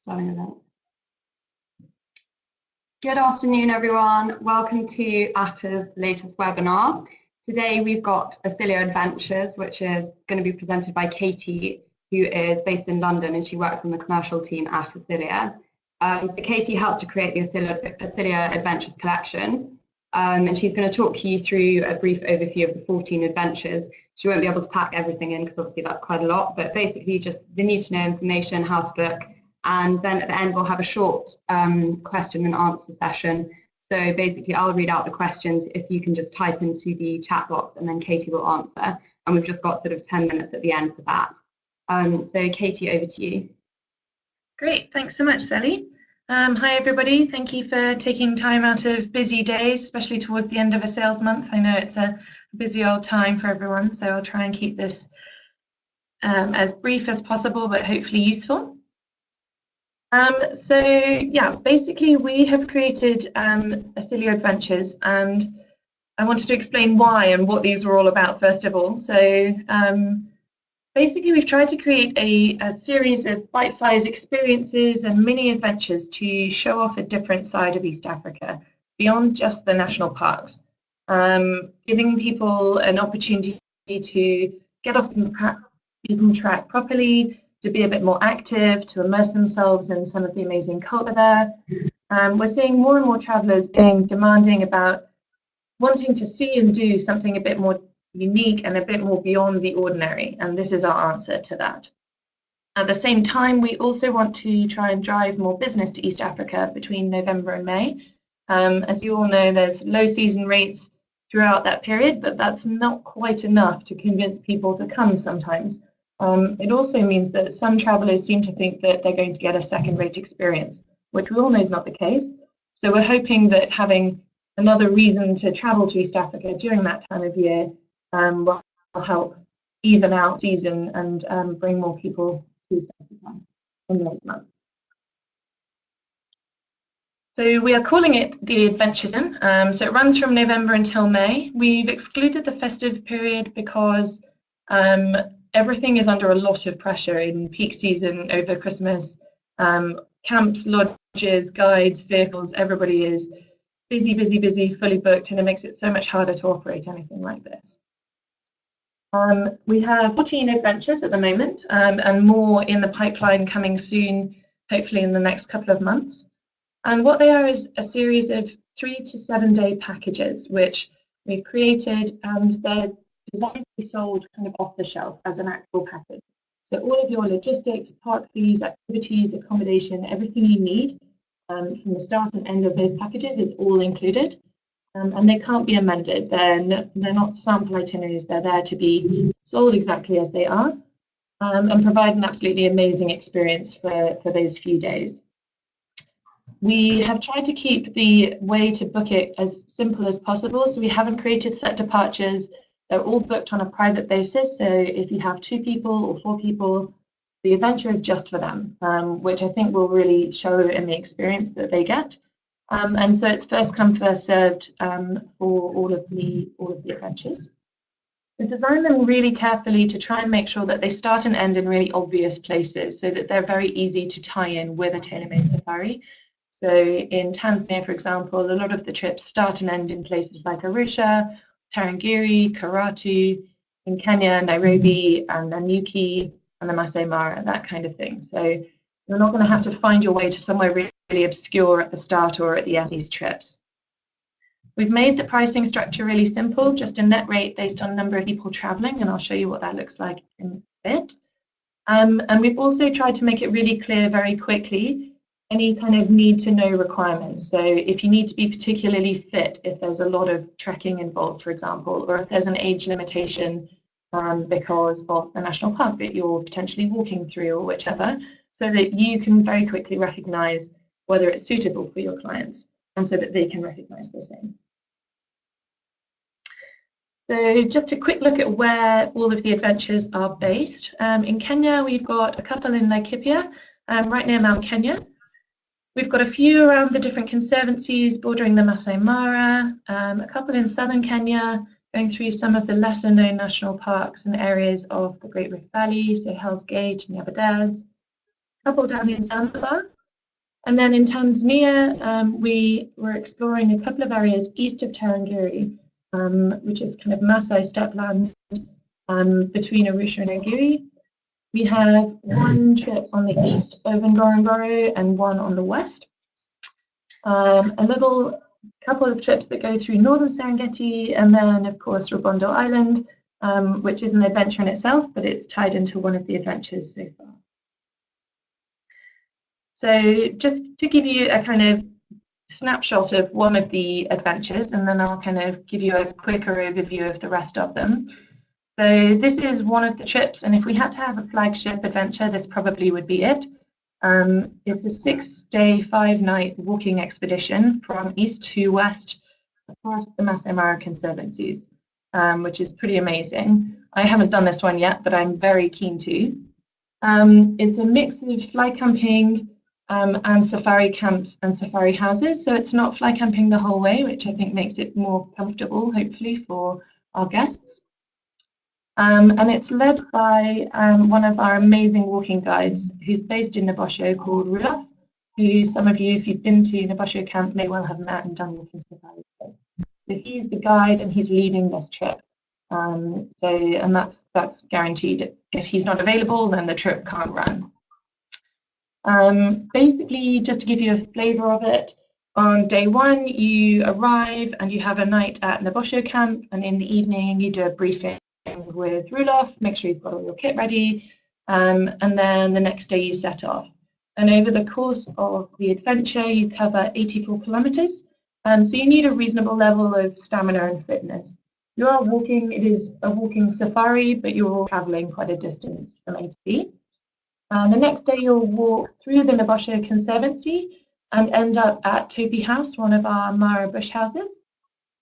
Starting event. Good afternoon, everyone. Welcome to Atta's latest webinar. Today we've got Asilia Adventures, which is going to be presented by Katie, who is based in London and she works on the commercial team at Asilia. So Katie helped to create the Asilia Adventures collection, and she's going to talk you through a brief overview of the 14 adventures. She won't be able to pack everything in because obviously that's quite a lot, but basically just the need to know information, how to book, and then at the end we'll have a short question and answer session. So basically I'll read out the questions if you can just type into the chat box, and then Katie will answer. And we've just got sort of 10 minutes at the end for that. So Katie, over to you. Great, thanks so much, Sally. Hi everybody, thank you for taking time out of busy days, especially towards the end of a sales month. I know it's a busy old time for everyone, so I'll try and keep this as brief as possible, but hopefully useful. So yeah, basically we have created Asilia Adventures, and I wanted to explain why and what these are all about first of all. So basically we've tried to create a series of bite-sized experiences and mini adventures to show off a different side of East Africa beyond just the national parks, giving people an opportunity to get off the beaten track properly, to be a bit more active, to immerse themselves in some of the amazing culture there. We're seeing more and more travellers being demanding about wanting to see and do something a bit more unique and a bit more beyond the ordinary, and this is our answer to that. At the same time, we also want to try and drive more business to East Africa between November and May. As you all know, there's low season rates throughout that period, but that's not quite enough to convince people to come sometimes. It also means that some travellers seem to think that they're going to get a second-rate experience, which we all know is not the case. So we're hoping that having another reason to travel to East Africa during that time of year will help even out season and bring more people to East Africa in those months. So we are calling it the Adventure Season. So it runs from November until May. We've excluded the festive period because everything is under a lot of pressure in peak season over Christmas. Camps, lodges, guides, vehicles, everybody is busy, busy, busy, fully booked, and it makes it so much harder to operate anything like this. We have 14 adventures at the moment, and more in the pipeline coming soon, hopefully in the next couple of months. And what they are is a series of 3 to 7 day packages, which we've created, and they're designed to be sold kind of off the shelf as an actual package. So all of your logistics, park fees, activities, accommodation, everything you need from the start and end of those packages is all included. And they can't be amended. They're not sample itineraries. They're there to be sold exactly as they are, and provide an absolutely amazing experience for those few days. We have tried to keep the way to book it as simple as possible, so we haven't created set departures. They're all booked on a private basis, so if you have 2 people or 4 people, the adventure is just for them, which I think will really show in the experience that they get. And so it's first come, first served for all of the adventures. We've designed them really carefully to try and make sure that they start and end in really obvious places, so that they're very easy to tie in with a tailor-made safari. So in Tanzania, for example, a lot of the trips start and end in places like Arusha, Tarangire, Karatu, in Kenya, Nairobi, and Nanyuki, and the Masai Mara, that kind of thing. So you're not going to have to find your way to somewhere really obscure at the start or at the end of these trips. We've made the pricing structure really simple, just a net rate based on number of people traveling, and I'll show you what that looks like in a bit. And we've also tried to make it really clear very quickly any kind of need to know requirements. So if you need to be particularly fit, if there's a lot of trekking involved, for example, or if there's an age limitation because of the national park that you're potentially walking through or whichever, so that you can very quickly recognize whether it's suitable for your clients and so that they can recognize the same. So just a quick look at where all of the adventures are based. In Kenya, we've got a couple in Laikipia, right near Mount Kenya. We've got a few around the different conservancies bordering the Masai Mara, a couple in southern Kenya, going through some of the lesser known national parks and areas of the Great Rift Valley, so Hell's Gate and Yabba Dabs. A couple down in Zanzibar, And then in Tanzania, we were exploring a couple of areas east of Tarangire, which is kind of Masai steppeland between Arusha and Ogiri. We have one trip on the east of Ngorongoro and one on the west. A little couple of trips that go through northern Serengeti, and then of course Rubondo Island, which is an adventure in itself, but it's tied into one of the adventures so far. So just to give you a kind of snapshot of one of the adventures, and then I'll kind of give you a quicker overview of the rest of them. So this is one of the trips, and if we had to have a flagship adventure, this probably would be it. It's a 6-day, 5-night walking expedition from east to west across the Masai Mara conservancies, which is pretty amazing. I haven't done this one yet, but I'm very keen to. It's a mix of fly camping and safari camps and safari houses. So it's not fly camping the whole way, which I think makes it more comfortable, hopefully, for our guests. And it's led by one of our amazing walking guides who's based in Nabosho called Rudolph, who some of you, if you've been to Nabosho camp, may well have met and done walking safaris with. So he's the guide and he's leading this trip. And that's guaranteed. If he's not available, then the trip can't run. Basically, just to give you a flavour of it, on day one, you arrive and you have a night at Nabosho camp, and in the evening, you do a briefing with Rulof, make sure you've got all your kit ready, and then the next day you set off. And over the course of the adventure, you cover 84 kilometres, so you need a reasonable level of stamina and fitness. You are walking, it is a walking safari, but you're travelling quite a distance from A to B. The next day you'll walk through the Nabosho Conservancy and end up at Topi House, one of our Mara bush houses,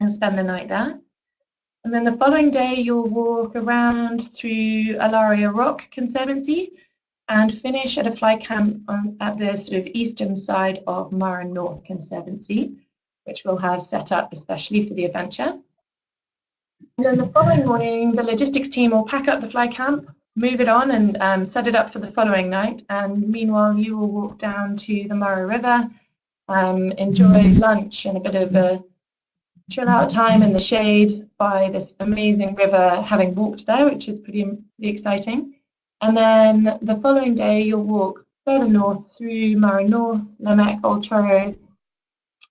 and spend the night there. And then the following day, you'll walk around through Alaria Rock Conservancy and finish at a fly camp at the sort of eastern side of Mara North Conservancy, which we'll have set up especially for the adventure. And then the following morning, the logistics team will pack up the fly camp, move it on and set it up for the following night. And meanwhile, you will walk down to the Mara River, enjoy lunch and a bit of a chill out time in the shade by this amazing river, having walked there, which is pretty exciting. And then the following day, you'll walk further north through Mara North, Namek, Old Choro,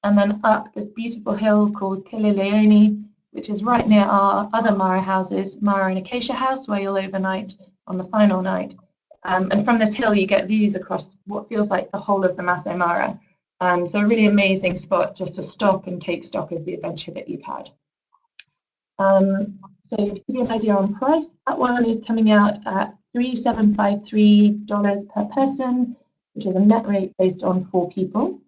and then up this beautiful hill called Kileleone, which is right near our other Mara houses, Mara and Acacia House, where you'll overnight on the final night. And from this hill, you get views across what feels like the whole of the Masai Mara. So a really amazing spot just to stop and take stock of the adventure that you've had. So to give you an idea on price, that one is coming out at $3,753 per person, which is a net rate based on 4 people.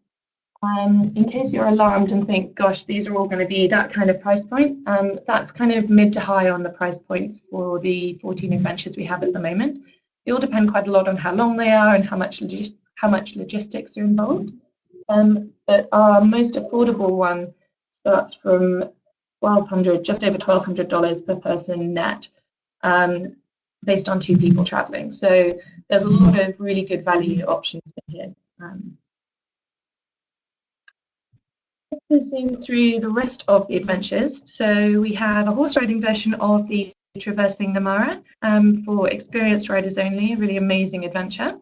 In case you're alarmed and think, gosh, these are all going to be that kind of price point, that's kind of mid to high on the price points for the 14 adventures we have at the moment. They all depend quite a lot on how long they are and how much logistics are involved. But our most affordable one starts from $1,200, just over $1,200 per person net, based on 2 people traveling. So there's a lot of really good value options in here. Just zoom through the rest of the adventures. So we have a horse riding version of the Traversing the Mara for experienced riders only, a really amazing adventure.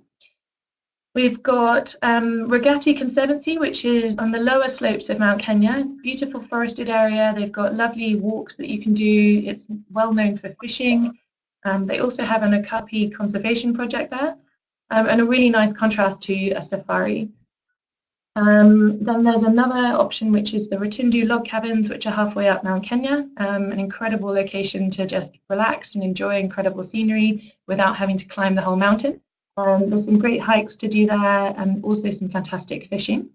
We've got Ragati Conservancy, which is on the lower slopes of Mount Kenya, beautiful forested area. They've got lovely walks that you can do. It's well known for fishing. They also have an okapi conservation project there, and a really nice contrast to a safari. Then there's another option, which is the Rotundu log cabins, which are halfway up Mount Kenya, an incredible location to just relax and enjoy incredible scenery without having to climb the whole mountain. There's some great hikes to do there and also some fantastic fishing.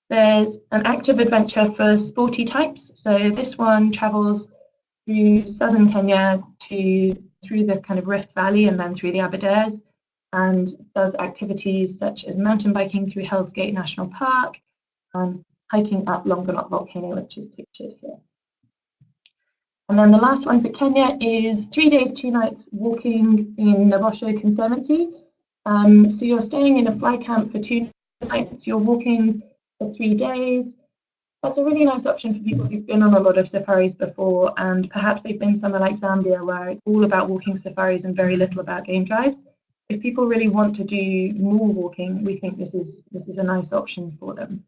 There's an active adventure for sporty types. So this one travels through southern Kenya through the kind of Rift Valley and then through the Aberdares, and does activities such as mountain biking through Hell's Gate National Park and hiking up Longonot Volcano, which is pictured here. And then the last one for Kenya is 3 days, 2 nights walking in Nabosho Conservancy. So you're staying in a fly camp for 2 nights, you're walking for 3 days. That's a really nice option for people who've been on a lot of safaris before, and perhaps they've been somewhere like Zambia where it's all about walking safaris and very little about game drives. If people really want to do more walking, we think this is a nice option for them.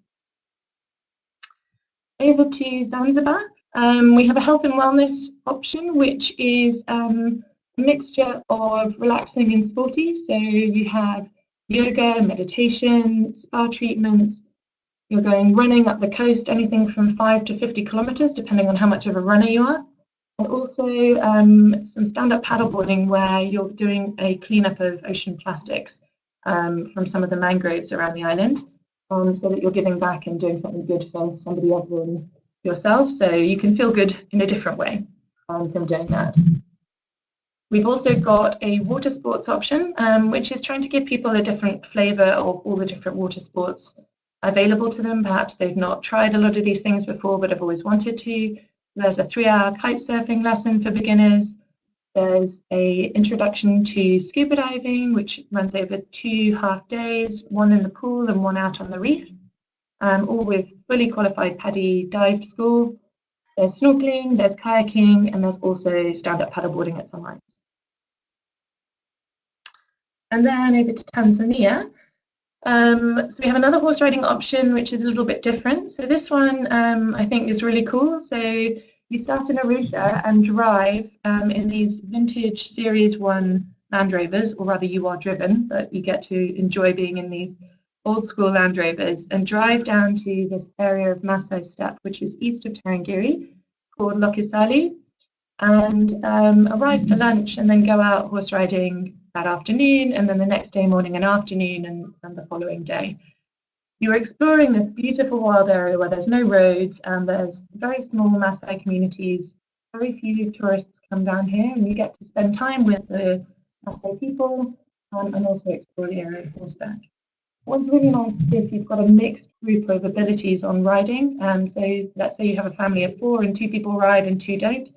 Over to Zanzibar, we have a health and wellness option, which is a mixture of relaxing and sporty. So you have yoga, meditation, spa treatments. You're going running up the coast, anything from 5 to 50 kilometers, depending on how much of a runner you are. And also some stand-up paddleboarding where you're doing a cleanup of ocean plastics from some of the mangroves around the island, so that you're giving back and doing something good for somebody other than yourself. So you can feel good in a different way from doing that. We've also got a water sports option, which is trying to give people a different flavour of all the different water sports available to them. Perhaps they've not tried a lot of these things before, but have always wanted to. There's a 3-hour kite surfing lesson for beginners. There's an introduction to scuba diving, which runs over 2 half days, 1 in the pool and 1 out on the reef, all with fully qualified PADI dive school. There's snorkeling, there's kayaking, and there's also stand-up paddleboarding at some nights. And then over to Tanzania. So we have another horse riding option, which is a little bit different. So this one I think is really cool. So you start in Arusha and drive in these vintage Series 1 Land Rovers, or rather you are driven, but you get to enjoy being in these old school Land Rovers and drive down to this area of Masai steppe, which is east of Tarangire, called Lokisali, and arrive for lunch and then go out horse riding that afternoon, and then the next day morning and afternoon, and the following day. You're exploring this beautiful wild area where there's no roads and there's very small Maasai communities. Very few tourists come down here, and you get to spend time with the Maasai people and also explore the area of horseback. What's really nice is if you've got a mixed group of abilities on riding, and so let's say you have a family of 4 and 2 people ride and 2 don't,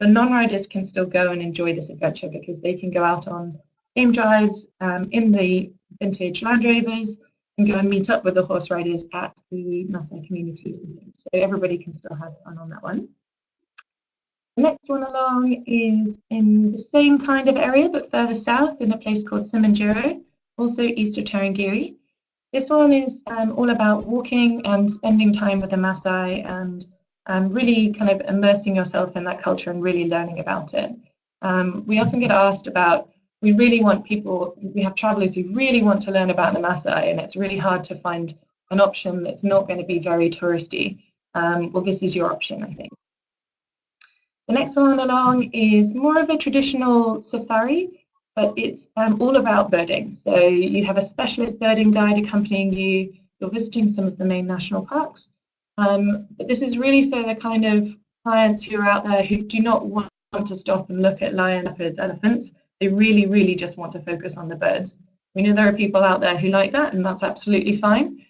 the non-riders can still go and enjoy this adventure because they can go out on game drives in the vintage Land Rovers and go and meet up with the horse riders at the Maasai communities and things. So everybody can still have fun on that one. The next one along is in the same kind of area but further south in a place called Simanjiro, also east of Tarangire. This one is all about walking and spending time with the Maasai and really kind of immersing yourself in that culture and really learning about it. We often get asked about, we have travelers who really want to learn about the Maasai, and it's really hard to find an option that's not going to be very touristy. Well, this is your option, I think. The next one along is more of a traditional safari, but it's all about birding. So you have a specialist birding guide accompanying you. You're visiting some of the main national parks. But this is really for the kind of clients who are out there who do not want to stop and look at lion, leopards, elephants. They really, really just want to focus on the birds. We know there are people out there who like that, and that's absolutely fine.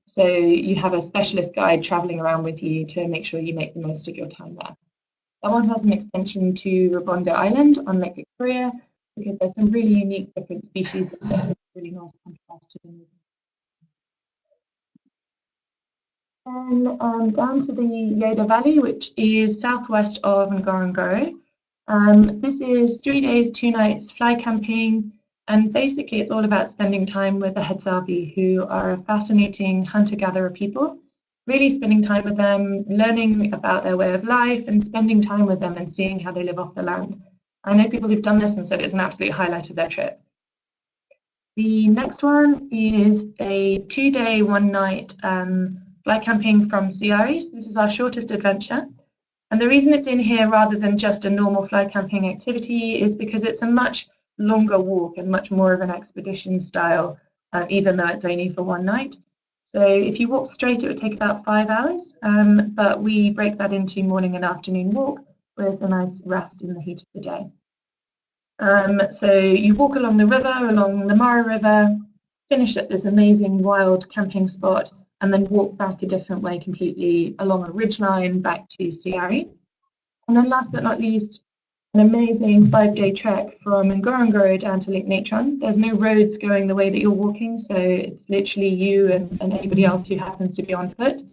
So you have a specialist guide traveling around with you to make sure you make the most of your time there. That one has an extension to Rubonga Island on Lake Victoria, because there's some really unique different species that are really nice contrast to them. And down to the Yoda Valley, which is southwest of Ngorongoro. This is 3 days, 2 nights fly camping, and basically it's all about spending time with the Hadzabe, who are a fascinating hunter-gatherer people. Really spending time with them, learning about their way of life, and spending time with them and seeing how they live off the land. I know people who've done this and said it's an absolute highlight of their trip. The next one is a 2-day, 1-night fly camping from Siaris. This is our shortest adventure. And the reason it's in here rather than just a normal fly camping activity is because it's a much longer walk and much more of an expedition style, even though it's only for 1 night. So if you walk straight, it would take about 5 hours, but we break that into morning and afternoon walk with a nice rest in the heat of the day. So you walk along the river, along the Mara River, finish at this amazing wild camping spot, and then walk back a different way completely along a ridgeline back to Siari. And then last but not least, an amazing 5-day trek from Ngorongoro down to Lake Natron. There's no roads going the way that you're walking, so it's literally you and anybody else who happens to be on foot,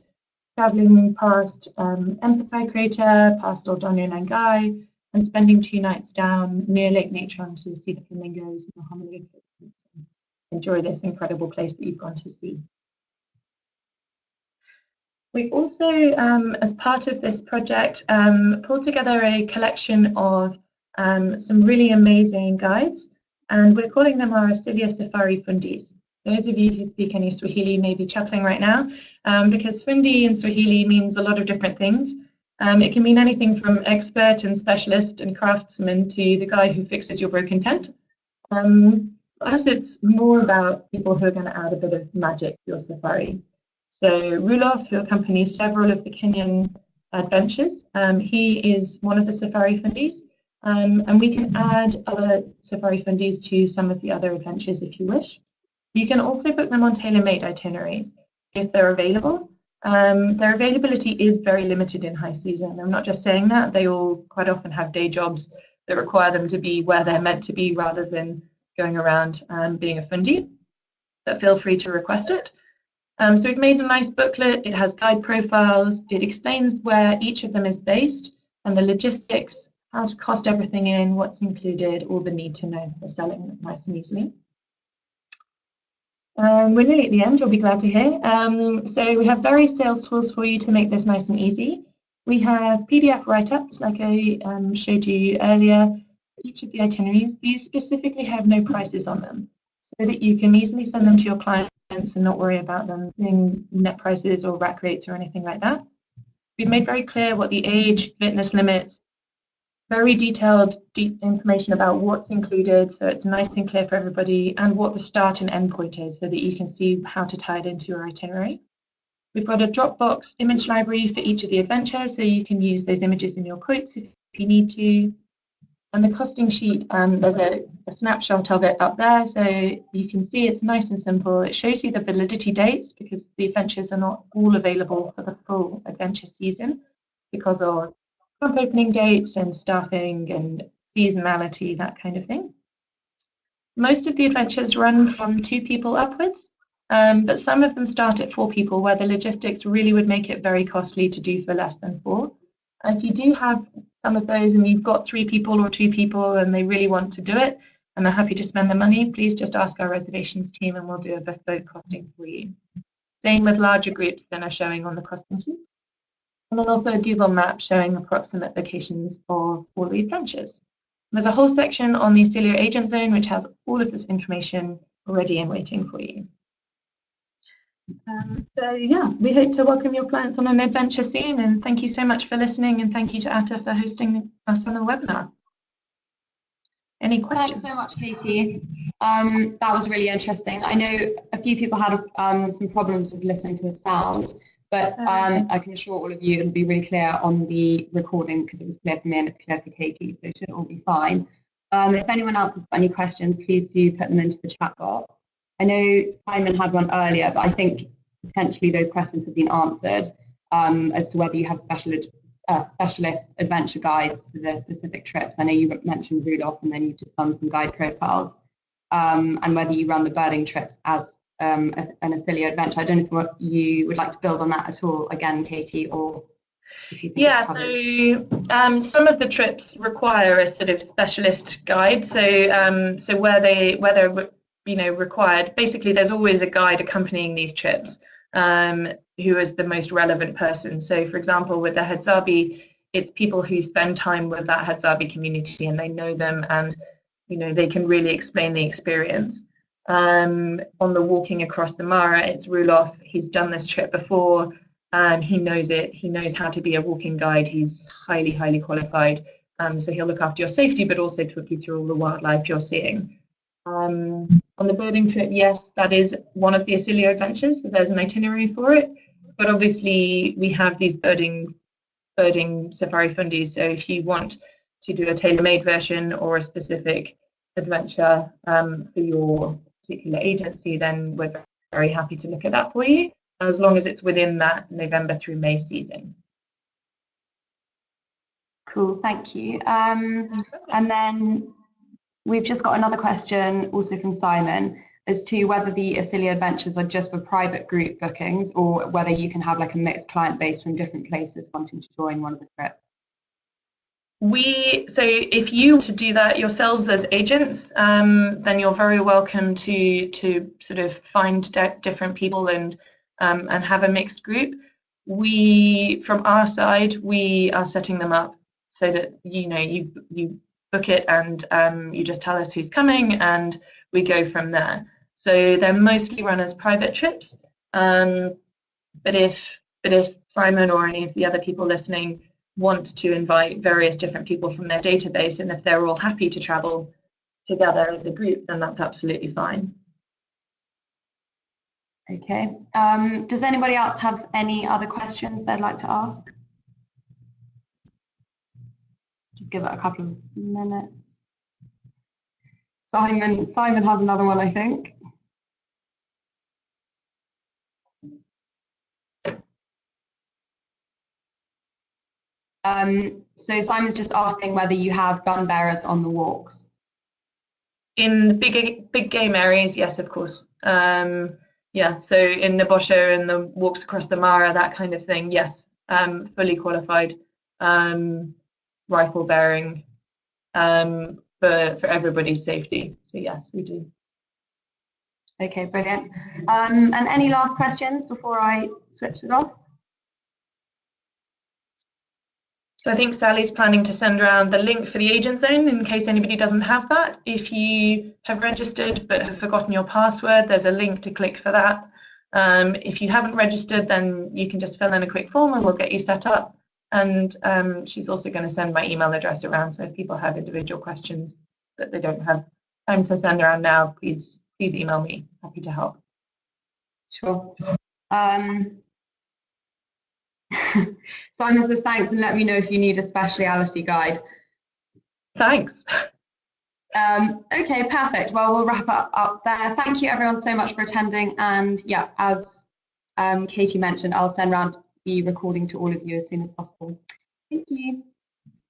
traveling past Empathy Crater, past Old Donyo Langai, and spending 2 nights down near Lake Natron to see the flamingos and the hominid footprints and enjoy this incredible place that you've gone to see. We also, as part of this project, pulled together a collection of some really amazing guides, and we're calling them our Asilia Safari Fundis. Those of you who speak any Swahili may be chuckling right now, because Fundi in Swahili means a lot of different things. It can mean anything from expert and specialist and craftsman to the guy who fixes your broken tent. For us, it's more about people who are going to add a bit of magic to your safari. So Rulof, who accompanies several of the Kenyan adventures, he is one of the Safari Fundis, and we can add other Safari Fundis to some of the other adventures if you wish. You can also book them on tailor-made itineraries if they're available. Their availability is very limited in high season. I'm not just saying that, they all quite often have day jobs that require them to be where they're meant to be rather than going around being a Fundi, but feel free to request it. So we've made a nice booklet. It has guide profiles. It explains where each of them is based and the logistics, how to cost everything in, what's included, all the need to know for selling it nice and easily. We're nearly at the end, you'll be glad to hear. So we have various sales tools for you to make this nice and easy. We have PDF write-ups, like I showed you earlier, each of the itineraries. These specifically have no prices on them, so that you can easily send them to your clients and not worry about them seeing net prices or rack rates or anything like that. We've made very clear what the age, fitness limits, very detailed information about what's included, so it's nice and clear for everybody, and what the start and end point is, so that you can see how to tie it into your itinerary. We've got a Dropbox image library for each of the adventures, so you can use those images in your quotes if you need to. And the costing sheet, there's a snapshot of it up there, so you can see it's nice and simple. It shows you the validity dates, because the adventures are not all available for the full adventure season because of camp opening dates and staffing and seasonality, that kind of thing. Most of the adventures run from 2 people upwards, but some of them start at 4 people, where the logistics really would make it very costly to do for less than 4. And if you do have some of those and you've got 3 people or 2 people and they really want to do it and they're happy to spend the money, please just ask our reservations team and we'll do a bespoke costing for you. Same with larger groups than are showing on the costing sheet. And then also a Google map showing approximate locations of all the adventures. There's a whole section on the Asilia Agent Zone which has all of this information ready and waiting for you. So yeah, we hope to welcome your clients on an adventure soon, and thank you so much for listening, and thank you to Atta for hosting us on the webinar. Any questions? Thanks so much, Katie. That was really interesting. I know a few people had some problems with listening to the sound, but I can assure all of you it'll be really clear on the recording, because it was clear for me and it's clear for Katie, so it should all be fine. If anyone else has got any questions, please do put them into the chat box. I know Simon had one earlier, but I think potentially those questions have been answered as to whether you have specialist adventure guides for the specific trips. I know you mentioned Rudolph, and then you've just done some guide profiles, and whether you run the birding trips as an Asilia adventure. I don't know if you would like to build on that at all again, Katie, or if you think yeah, so some of the trips require a sort of specialist guide. So where they're required, basically there's always a guide accompanying these trips who is the most relevant person. So for example, with the Hadzabe, it's people who spend time with that Hadzabe community and they know them, and they can really explain the experience. On the walking across the Mara, it's Rulof. He's done this trip before. He knows it. He knows how to be a walking guide. He's highly qualified. So he'll look after your safety, but also talk you through all the wildlife you're seeing. On the birding trip, yes, that is one of the Asilia adventures, so there's an itinerary for it, but obviously we have these birding safari fundis, so if you want to do a tailor-made version or a specific adventure for your particular agency, then we're very happy to look at that for you, as long as it's within that November through May season. Cool, thank you. And then we've just got another question also from Simon as to whether the Asilia Adventures are just for private group bookings or whether you can have like a mixed client base from different places wanting to join one of the trips. So if you want to do that yourselves as agents, then you're very welcome to sort of find different people and have a mixed group. From our side, we are setting them up so that you book it and you just tell us who's coming and we go from there. So they're mostly run as private trips, but if Simon or any of the other people listening want to invite various different people from their database, and if they're all happy to travel together as a group, then that's absolutely fine. Okay. Does anybody else have any other questions they'd like to ask? Just give it a couple of minutes. Simon has another one, I think. So Simon's just asking whether you have gun bearers on the walks. In the big game areas, yes, of course. Yeah, so in Nebosho and the walks across the Mara, that kind of thing, yes, fully qualified, rifle bearing, for everybody's safety. So yes, we do. Okay, brilliant. And any last questions before I switch it off? So I think Sally's planning to send around the link for the agent zone in case anybody doesn't have that. If you have registered but have forgotten your password, there's a link to click for that. If you haven't registered, then you can just fill in a quick form and we'll get you set up. And she's also going to send my email address around. So if people have individual questions that they don't have time to send around now, please email me. Happy to help. Sure. Simon says thanks and let me know if you need a speciality guide. Thanks. Okay, perfect. Well, we'll wrap up there. Thank you everyone so much for attending. And yeah, as Katie mentioned, I'll send around the recording to all of you as soon as possible. Thank you.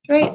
Great.